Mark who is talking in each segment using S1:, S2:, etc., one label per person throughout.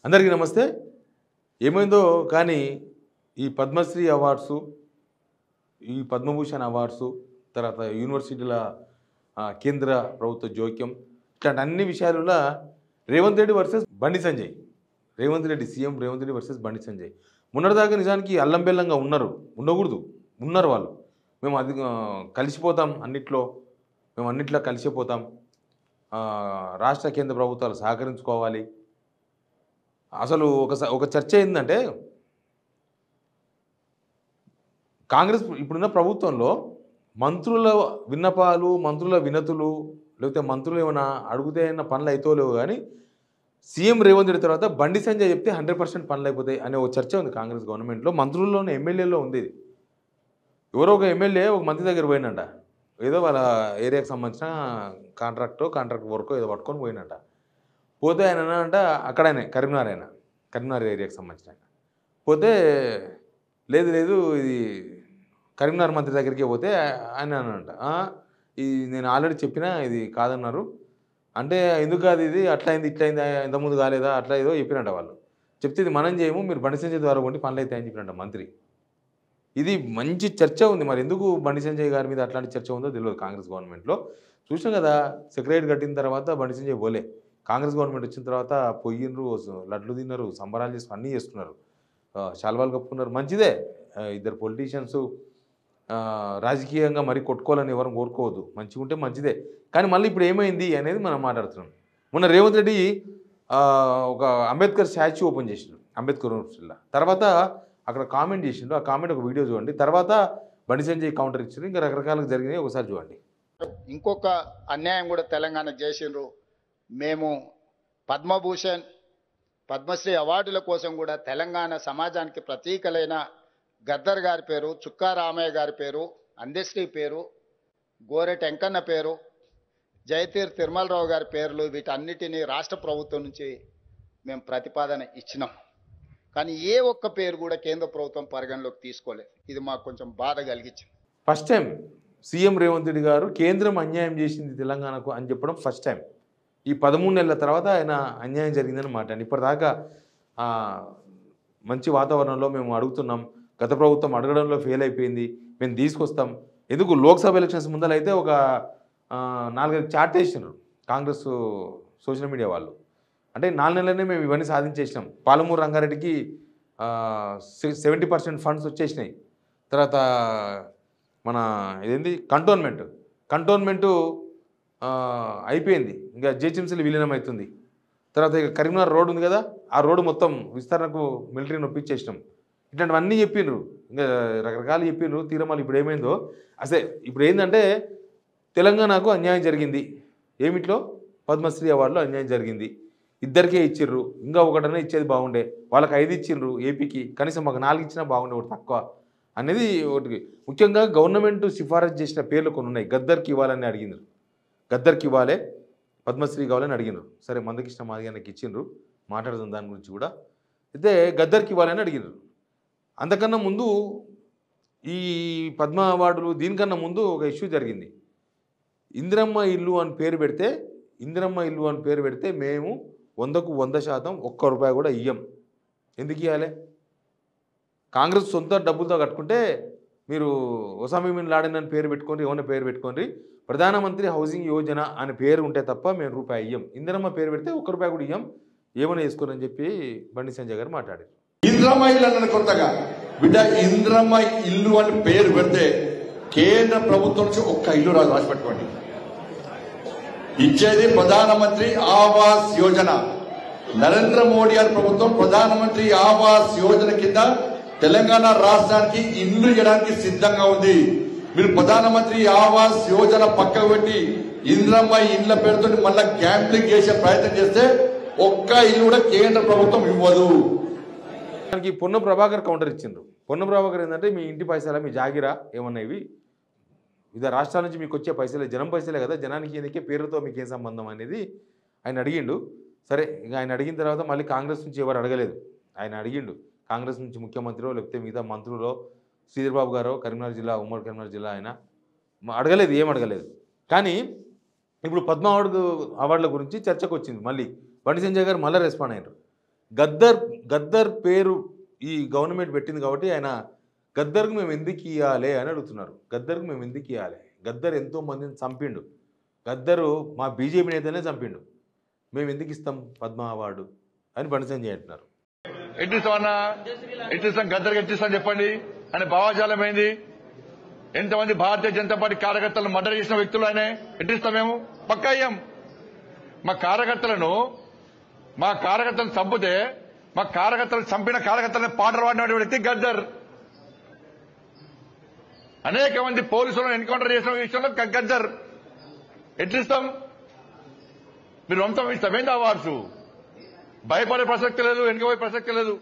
S1: అందరికీ నమస్తే. ఏమైందో కానీ ఈ పద్మశ్రీ అవార్డ్స్, ఈ పద్మభూషణ్ అవార్డ్స్, తర్వాత యూనివర్సిటీల కేంద్ర ప్రభుత్వ జోక్యం, ఇట్లాంటి అన్ని విషయాలలో Revanth Reddy versus Bandi Sanjay. CM Revanth Reddy versus Bandi Sanjay. మొన్నటిదాకా నిజానికి అల్లం బెల్లంగా ఉండకూడదు, ఉన్నారు వాళ్ళు. మేము అది కలిసిపోతాం, మేము అన్నిట్లో కలిసిపోతాం, రాష్ట్ర కేంద్ర ప్రభుత్వాలు సహకరించుకోవాలి. అసలు ఒక చర్చ ఏంటంటే, కాంగ్రెస్ ఇప్పుడున్న ప్రభుత్వంలో మంత్రుల విన్నపాలు, మంత్రుల వినతులు, లేకపోతే మంత్రులు ఏమైనా అడిగితే అయినా పనులు అవుతాయో లేవు, కానీ సీఎం రేవంత్ రెడ్డి తర్వాత బండి సంజయ్ చెప్తే 100% పనులు అయిపోతాయి అనే ఒక చర్చ ఉంది కాంగ్రెస్ గవర్నమెంట్లో. మంత్రుల్లోనే ఎమ్మెల్యేలో ఉంది ఇది. ఎవరో ఒక ఎమ్మెల్యే ఒక మంత్రి దగ్గర పోయినట, ఏదో వాళ్ళ ఏరియాకి సంబంధించిన కాంట్రాక్ట్ వర్క్ ఏదో పట్టుకొని పోయినట. పోతే ఆయన అంట అక్కడనే కరీంనగర్ ఏరియాకి సంబంధించిన ఆయన పోతే, లేదు ఇది కరీంనగర్ మంత్రి దగ్గరికి పోతే ఆయన అనంట, ఇది నేను ఆల్రెడీ చెప్పినా ఇది కాదన్నారు అంటే, ఎందుకు కాదు ఇది అట్లయింది ఇట్లయింది ఇంతకుముందు కాలేదా అట్లా ఏదో చెప్పినట్ట. వాళ్ళు చెప్తే ఇది మనం చేయము, మీరు బండి సంజయ్ ద్వారా కొంటే పనులు అవుతాయని చెప్పినట్ట మంత్రి. ఇది మంచి చర్చ ఉంది. మరి ఎందుకు బండి సంజయ్ గారి మీద అట్లాంటి చర్చ ఉందో తెలియదు కాంగ్రెస్ గవర్నమెంట్లో. చూసాం కదా, సెక్రటరీ కట్టిన తర్వాత బండి సంజయ్ పోలే. కాంగ్రెస్ గవర్నమెంట్ వచ్చిన తర్వాత పొయ్యినరు, లడ్లు తిన్నారు, సంబరాలు చేసి అన్నీ చేస్తున్నారు, శాల్వాలు కప్పుకున్నారు. మంచిదే, ఇద్దరు పొలిటీషియన్స్ రాజకీయంగా మరి కొట్టుకోవాలని ఎవరు కోరుకోవద్దు, మంచిగా ఉంటే మంచిదే. కానీ మళ్ళీ ఇప్పుడు ఏమైంది అనేది మనం మాట్లాడుతున్నాం. మొన్న రేవంత్ రెడ్డి ఒక అంబేద్కర్ స్టాచ్యూ ఓపెన్ చేసిండు అంబేద్కర్ యూనివర్సిటీలో. తర్వాత అక్కడ కామెంట్ చేసిండు. ఆ కామెంట్ ఒక వీడియో చూడండి. తర్వాత బండి సంజయ్ కౌంటర్ ఇచ్చిండు. ఇంకా రకరకాలుగా జరిగినాయి, ఒకసారి చూడండి.
S2: ఇంకొక అన్యాయం కూడా తెలంగాణ చేసిండ్రు. మేము పద్మభూషణ్, పద్మశ్రీ అవార్డుల కోసం కూడా తెలంగాణ సమాజానికి ప్రతీకలైన గద్దర్ గారి పేరు, చుక్కా రామయ్య గారి పేరు, అందశ్రీ పేరు, గోరెటి వెంకన్న పేరు, జయతీర్ తిరుమలరావు గారి పేర్లు, వీటన్నిటినీ రాష్ట్ర ప్రభుత్వం నుంచి మేము ప్రతిపాదన ఇచ్చినాం. కానీ ఏ ఒక్క పేరు కూడా కేంద్ర ప్రభుత్వం పరిగణలోకి తీసుకోలేదు. ఇది మాకు కొంచెం బాధ కలిగించింది.
S1: First time CM Revanth Reddy గారు కేంద్రం అన్యాయం చేసింది తెలంగాణకు అని చెప్పడం ఫస్ట్ టైం. ఈ 13 నెలల తర్వాత ఆయన అన్యాయం జరిగిందని మాట్లాడి, ఇప్పటిదాకా మంచి వాతావరణంలో మేము అడుగుతున్నాం, గత ప్రభుత్వం అడగడంలో ఫెయిల్ అయిపోయింది, మేము తీసుకొస్తాం. ఎందుకు లోక్సభ ఎలక్షన్స్ ముందరైతే ఒక 4-5 చార్ట్ వేసినారు కాంగ్రెస్ సోషల్ మీడియా వాళ్ళు. అంటే 4 నెలలనే మేము ఇవన్నీ సాధించేసినాం. పాలమూరు రంగారెడ్డికి 70% ఫండ్స్ వచ్చేసినాయి. తర్వాత మన ఇదేంది కంటోన్మెంటు అయిపోయింది, ఇంకా జిహెచ్ఎంసీలు విలీనం అవుతుంది. తర్వాత ఇక కరీంనగర్ రోడ్ ఉంది కదా, ఆ రోడ్డు మొత్తం విస్తరణకు మిలిటరీని ఒప్పించేసినాం. ఇట్లాంటివన్నీ చెప్పిండ్రు, ఇంకా రకరకాలు చెప్పిండ్రు. తీరమాలు ఇప్పుడు ఏమైందో అసలు ఇప్పుడు ఏంటంటే, తెలంగాణకు అన్యాయం జరిగింది. ఏమిట్లో పద్మశ్రీ అవార్డులో అన్యాయం జరిగింది. ఇద్దరికే ఇచ్చిర్రు, ఇంకా ఒకటనే ఇచ్చేది బాగుండే. వాళ్ళకి 5 ఇచ్చిండ్రు, ఏపీకి కనీసం మాకు 4 ఇచ్చినా బాగుండే, ఒకటి తక్కువ అనేది ఒకటి. ముఖ్యంగా గవర్నమెంట్ సిఫారసు చేసిన పేర్లు కొన్ని ఉన్నాయి. గద్దర్కి ఇవ్వాలని అడిగిండ్రు, గద్దర్కి ఇవ్వాలి, పద్మశ్రీ కావాలని అడిగినారు. సరే, మందకృష్ణ మాదిగానికి ఇచ్చిండ్రు, మాట్లాడుతుంది దాని గురించి కూడా. అయితే గద్దర్కి ఇవ్వాలని అడిగినారు. అంతకన్నా ముందు ఈ పద్మ అవార్డులు దీనికన్నా ముందు ఒక ఇష్యూ జరిగింది. ఇందిరమ్మ ఇల్లు అని పేరు పెడితే మేము 100కు 100% ₹1 కూడా ఇయ్యం. ఎందుకు ఇవ్వాలి? కాంగ్రెస్ సొంత డబ్బులతో కట్టుకుంటే మీరు ఒసామా బిన్ లాడెన్ అని పేరు పెట్టుకోండి, ఏమన్నా పేరు పెట్టుకోండి, ప్రధానమంత్రి హౌసింగ్ యోజన అనే పేరు ఉంటే తప్ప మేము ₹1 ఇయ్యం. ఇందిరమ్మ పేరు పెడితే ₹1 కూడా ఇయ్యం, ఏమైనా వేసుకోరని చెప్పి బండి సంజయ్ గారు మాట్లాడారు.
S3: ఇంద్రమ్మ ఇల్లు అన్న కొత్తగా బిడ్డ, ఇంద్రమ్మ ఇల్లు అని పేరు పెడితే కేంద్ర ప్రభుత్వం నుంచి ఒక్క ఇల్లు రాదు, రాసి పెట్టుకోండి. ఇచ్చేది ప్రధానమంత్రి ఆవాస్ యోజన. నరేంద్ర మోడీ గారి ప్రభుత్వం ప్రధానమంత్రి ఆవాస్ యోజన కింద తెలంగాణ రాష్ట్రానికి ఇల్లు ఇవ్వడానికి సిద్ధంగా ఉంది. మీరు ప్రధానమంత్రి ఆవాస్ యోజన పక్కకు పెట్టి ఇంద్రమ్మ ఇళ్ల పేరుతో మళ్ళా గ్యాంబ్లింగ్ చేసే ప్రయత్నం చేస్తే ఒక్క ఇల్లు కూడా కేంద్ర ప్రభుత్వం ఇవ్వదు.
S1: దానికి పొన్నం ప్రభాకర్ కౌంటర్ ఇచ్చిండ్రు. పొన్నం ప్రభాకర్ ఏంటంటే, మీ ఇంటి పైసలా, మీ జాగిరా ఏమన్నా ఇవి వివిధ రాష్ట్రాల నుంచి మీకు వచ్చే పైసలే, జనం పైసలే కదా, జనానికి ఎందుకే పేరుతో మీకు ఏం సంబంధం అనేది ఆయన అడిగిండు. సరే, ఇక ఆయన అడిగిన తర్వాత మళ్ళీ కాంగ్రెస్ నుంచి ఎవరు అడగలేదు. ఆయన అడిగిండు, కాంగ్రెస్ నుంచి ముఖ్యమంత్రి లేకపోతే మిగతా మంత్రులు, శ్రీధర్ బాబు గారు కరీంనగర్ జిల్లా, ఉమ్మడి కరీంనగర్ జిల్లా, ఆయన అడగలేదు, ఏం అడగలేదు. కానీ ఇప్పుడు పద్మ అవార్డుల గురించి చర్చకు వచ్చింది. మళ్ళీ బండి సంజయ్ గారు మళ్ళీ రెస్పాండ్ అయ్యారు. గద్దర్ పేరు ఈ గవర్నమెంట్ పెట్టింది కాబట్టి ఆయన గద్దర్కు మేము ఎందుకు ఇవ్వాలి అని అడుగుతున్నారు. గద్దర్కు మేము ఎందుకు ఇవ్వాలి? గద్దర్ ఎంతో మందిని చంపిండు. గద్దరు మా బీజేపీ నేతనే చంపిండు. మేము ఎందుకు ఇస్తాం పద్మ అవార్డు అని బండి సంజయ్ అంటున్నారు.
S4: ఎట్టిస్తామన్నా ఎట్టిస్తాం గద్దరికి ఎట్టిస్తాం చెప్పండి అని భావాజాలం ఏంది? ఎంతమంది భారతీయ జనతా పార్టీ కార్యకర్తలను మర్డర్ చేసిన వ్యక్తులు ఆయన ఎట్టిస్తాం? మేము పక్కా అయ్యాం. మా కార్యకర్తలను చంపితే మా కార్యకర్తలను చంపిన కార్యకర్తలను పాటలు పాడిన వ్యక్తి గద్దర్. అనేక మంది పోలీసులను ఎన్కౌంటర్ చేసిన విషయంలో గద్దర్. ఎట్లిస్తాం? మీరు వంతం ఇస్తామేంది అవార్డ్స్? భయపడే ప్రసక్తి లేదు, వెనుకపోయే ప్రసక్తి లేదు.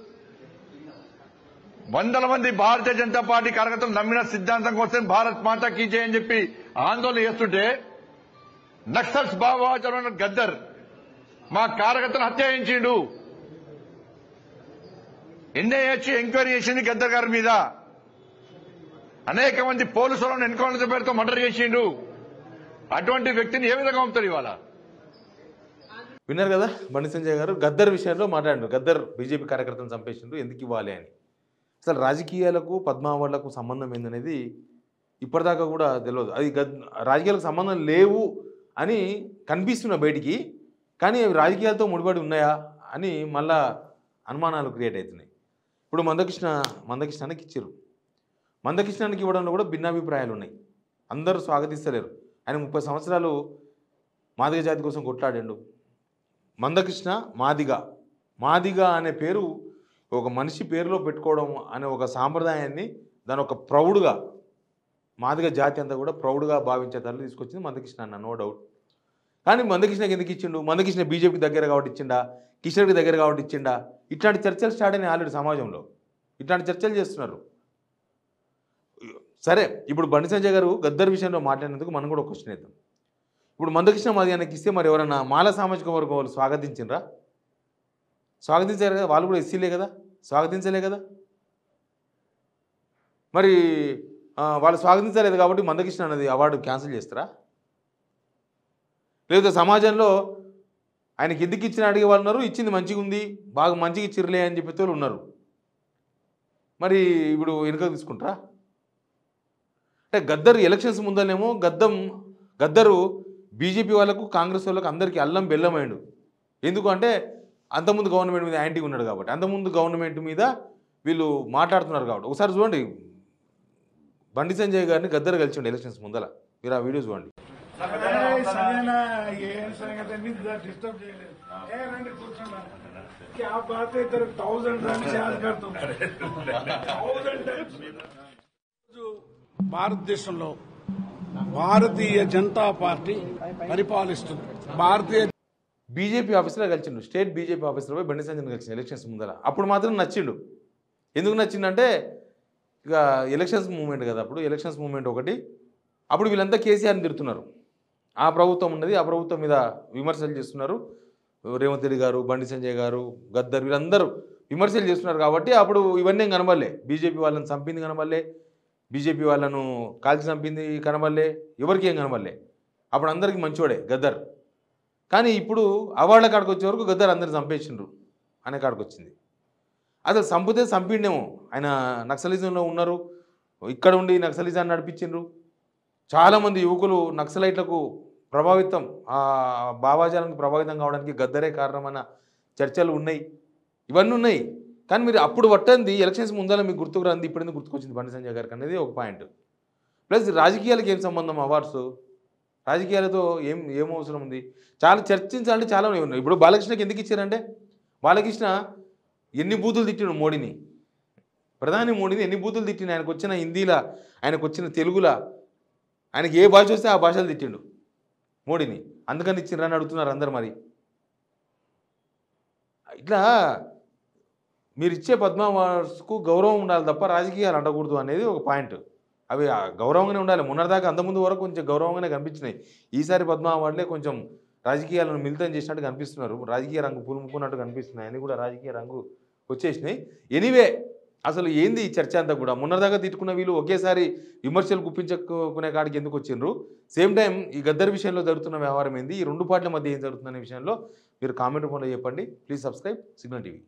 S4: వందల మంది భారతీయ జనతా పార్టీ కార్యకర్తలు నమ్మిన సిద్ధాంతం కోసం భారత్ మాతా కీ జై అని చెప్పి ఆందోళన చేస్తుంటే నక్సల్స్ భావజాలం గద్దర్ మా కార్యకర్తలు హత్య చేయించిండు. ఎన్ఐఏ ఎంక్వైరీ చేసింది గద్దర్ గారి మీద. అనేక మంది పోలీసులను ఎన్కౌంటర్ పేరుతో మర్డర్ చేసిండు. అటువంటి వ్యక్తిని ఏ విధంగా పంపుతారు ఇవాళ?
S1: విన్నారు కదా బండి సంజయ్ గారు గద్దర్ విషయంలో మాట్లాడారు. గద్దర్ బీజేపీ కార్యకర్తలను చంపేసిండు, ఎందుకు ఇవ్వాలి అని. అసలు రాజకీయాలకు పద్మ అవార్డులకు సంబంధం ఏందనేది ఇప్పటిదాకా కూడా తెలియదు. అది రాజకీయాలకు సంబంధం లేవు అని కనిపిస్తున్న బయటికి, కానీ అవి రాజకీయాలతో ముడిపడి ఉన్నాయా అని మళ్ళా అనుమానాలు క్రియేట్ అవుతున్నాయి. ఇప్పుడు మందకృష్ణానికి ఇచ్చారు. మందకృష్ణానికి ఇవ్వడంలో కూడా భిన్నాభిప్రాయాలు ఉన్నాయి. అందరూ స్వాగతిస్తలేరు. ఆయన 30 సంవత్సరాలు మాదిగ జాతి కోసం కొట్లాడాడు. మందకృష్ణ మాదిగ అనే పేరు ఒక మనిషి పేరులో పెట్టుకోవడం అనే ఒక సాంప్రదాయాన్ని దాని ఒక ప్రౌడ్గా మాదిగ జాతి అంతా కూడా ప్రౌడ్గా భావించే తల్లి తీసుకొచ్చింది మందకృష్ణ అన్న, నో డౌట్. కానీ మందకృష్ణకి ఎందుకు ఇచ్చిండు? మందకృష్ణ బీజేపీ దగ్గర కాబట్టి ఇచ్చిండా, కిషన్కి దగ్గర కాబట్టి ఇచ్చిండా? ఇట్లాంటి చర్చలు స్టార్ట్ అయినాయి ఆల్రెడీ సమాజంలో. ఇట్లాంటి చర్చలు చేస్తున్నారు. సరే, ఇప్పుడు బండి సంజయ్ గారు గద్దర్ విషయంలో మాట్లాడినందుకు మనం కూడా క్వశ్చన్ వేద్దాం. ఇప్పుడు మందకృష్ణ మాదిగానికి ఇస్తే మరి ఎవరన్నా మాల సామాజిక వర్గం వాళ్ళు స్వాగతించిండ్రా? స్వాగతించారు కదా, వాళ్ళు కూడా ఎస్సీలే కదా, స్వాగతించలే కదా. మరి వాళ్ళు స్వాగతించలేదు కాబట్టి మందకృష్ణ అనేది అవార్డు క్యాన్సిల్ చేస్తారా? లేదా సమాజంలో ఆయనకి ఎందుకు ఇచ్చిన అడిగే వాళ్ళు ఉన్నారు, ఇచ్చింది మంచిగా ఉంది, బాగా మంచిగా ఇచ్చిర్లే అని చెప్పే వాళ్ళు ఉన్నారు. మరి ఇప్పుడు వెనుక తీసుకుంటారా? అంటే గద్దర్ ఎలక్షన్స్ ముందనేమో గద్దరు బీజేపీ వాళ్ళకు కాంగ్రెస్ వాళ్ళకు అందరికీ అల్లం బెల్లమైండు. ఎందుకు అంటే అంతకుముందు గవర్నమెంట్ మీద యాంటీ ఉన్నాడు కాబట్టి, అంతకుముందు గవర్నమెంట్ మీద వీళ్ళు మాట్లాడుతున్నారు కాబట్టి. ఒకసారి చూడండి, బండి సంజయ్ గారిని గద్దర్ కలిసిండు ఎలక్షన్స్ ముందల. మీరు ఆ వీడియో చూడండి.
S5: భారతదేశంలో భారతీయ జనతా పార్టీ పరిపాలిస్తుంది.
S1: బీజేపీ ఆఫీసర్లో కలిసిండు, స్టేట్ బీజేపీ ఆఫీసర్ పోయి బండి సంజయ్ కలిసిండు ఎలక్షన్స్ ముందర. అప్పుడు మాత్రం నచ్చిండు. ఎందుకు నచ్చిందంటే ఇక ఎలక్షన్స్ మూమెంట్ కదా, అప్పుడు ఎలక్షన్స్ మూమెంట్ ఒకటి. అప్పుడు వీళ్ళంతా కేసీఆర్ని తిడుతున్నారు. ఆ ప్రభుత్వం ఉన్నది, ఆ ప్రభుత్వం మీద విమర్శలు చేస్తున్నారు. రేవంత్ రెడ్డి గారు, బండి సంజయ్ గారు, గద్దర్ వీళ్ళందరూ విమర్శలు చేస్తున్నారు కాబట్టి అప్పుడు ఇవన్నీ కనబడలే. బీజేపీ వాళ్ళని చంపింది కనబడలే, బీజేపీ వాళ్ళను కాల్చి చంపింది కనబడలే, ఎవరికి ఏం కనబడలే. అప్పుడు అందరికీ మంచివాడే గద్దర్. కానీ ఇప్పుడు అవార్డుల కాడికి వచ్చే వరకు గద్దర్ అందరిని చంపేసిండ్రు అనే కాడికి వచ్చింది. అసలు చంపితే చంపిండేమో, ఆయన నక్సలిజంలో ఉన్నారు, ఇక్కడ ఉండి నక్సలిజాన్ని నడిపించిండ్రు. చాలామంది యువకులు నక్సలైట్లకు ప్రభావితం, ఆ భావాజాలకు ప్రభావితం కావడానికి గద్దరే కారణమైన చర్చలు ఉన్నాయి, ఇవన్నీ ఉన్నాయి. కానీ మీరు అప్పుడు పట్టంది ఎలక్షన్స్ ముందర మీకు గుర్తుకు రాంది, ఇప్పుడు ఎందుకు గుర్తుకొచ్చింది బండి సంజయ్ గారికి అనేది ఒక పాయింట్. ప్లస్ రాజకీయాలకు ఏం సంబంధం అవార్డ్స్? రాజకీయాలతో ఏం అవసరం ఉంది? చాలా చర్చించాలంటే చాలా ఉన్నాయి. ఇప్పుడు బాలకృష్ణకి ఎందుకు ఇచ్చారంటే, బాలకృష్ణ ఎన్ని బూతులు తిట్టిండు మోడీని, ప్రధాని మోడీని ఎన్ని బూతులు తిట్టిండు. ఆయనకు వచ్చిన హిందీలా, ఆయనకు వచ్చిన తెలుగులా, ఆయనకి ఏ భాష వస్తే ఆ భాషలు తిట్టిండు మోడీని. అందుకని ఇచ్చిండ్రని అడుగుతున్నారు అందరు. మరి ఇట్లా మీరు ఇచ్చే పద్మ అవార్డ్స్కు గౌరవం ఉండాలి తప్ప రాజకీయాలు అంటకూడదు అనేది ఒక పాయింట్. అవి గౌరవంగానే ఉండాలి. మొన్నటిదాకా అంతకుముందు వరకు కొంచెం గౌరవంగానే కనిపించినాయి. ఈసారి పద్మ అవార్డులే కొంచెం రాజకీయాలను మిళితం చేసినట్టు కనిపిస్తున్నారు, రాజకీయ రంగు పులుముకున్నట్టు కనిపిస్తున్నాయి, అని కూడా రాజకీయ రంగు వచ్చేసినాయి. ఎనీవే, అసలు ఏంది ఈ చర్చ అంతా కూడా? మొన్నటిదాకా తిట్టుకున్న వీళ్ళు ఒకేసారి విమర్శలు గుప్పించుకునే కాడికి ఎందుకు వచ్చిండ్రు? సేమ్ టైం ఈ గద్దర్ విషయంలో జరుగుతున్న వ్యవహారం ఏంది, ఈ రెండు పార్టీల మధ్య ఏం జరుగుతుందనే విషయంలో మీరు కామెంట్ రూపంలో చెప్పండి. Please subscribe signal TV.